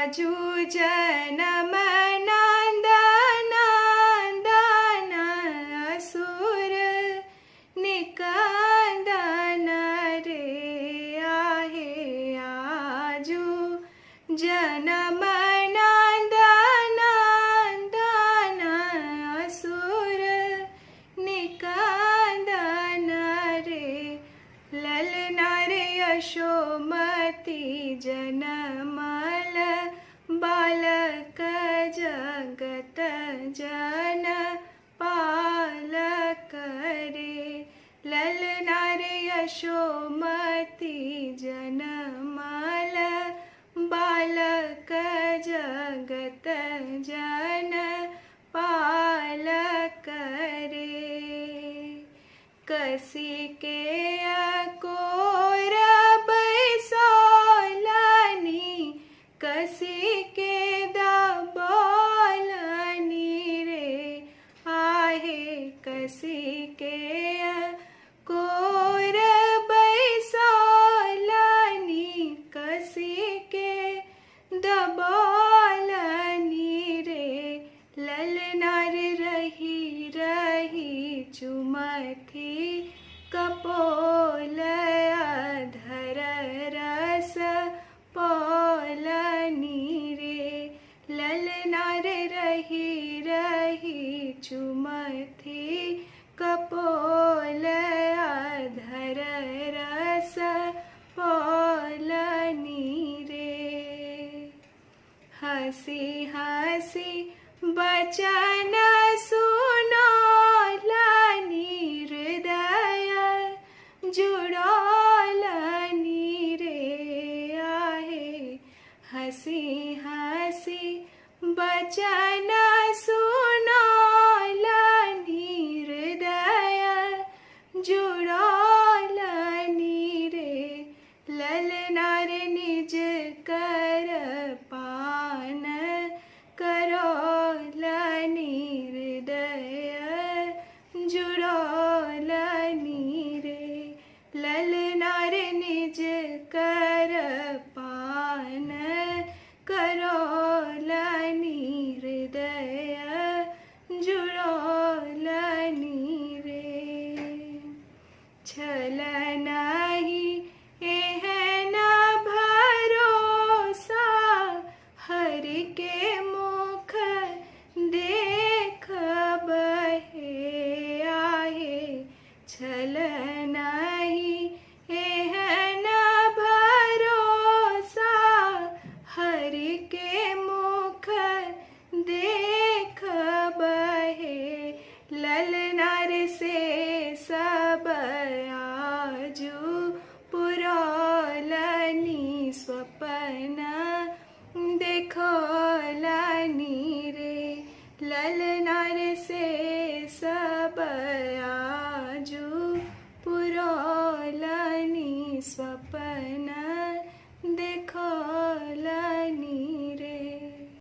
आजू जनम नंदन नंदन असुर निकंदन रे आहे आजू जनम नंदन नंदन असुर निकंदन रे ललना रे यशोमती जनमल बालक जगत जन पालक रे ललना रे यशोमती जनमल बालक जगत जन पालक रे कसी के अकोर बैसोलनी कसी के दबोलनी रे आहे कसी के अकोर बैसोलनी कसी के दबोलनी रे ललना रे रही रही चुमथी कपोल अधर रस पोलनी रे ललना रे रही रही चुमथी कपोल अधर रस पोलनी रे हसी हसी बचन सुनोलनी हृदय जुड़ोलनी रे आहे हसी हसी बचन सुनोलनी हृदय जुड़ोलनी रे ललना रे निज कर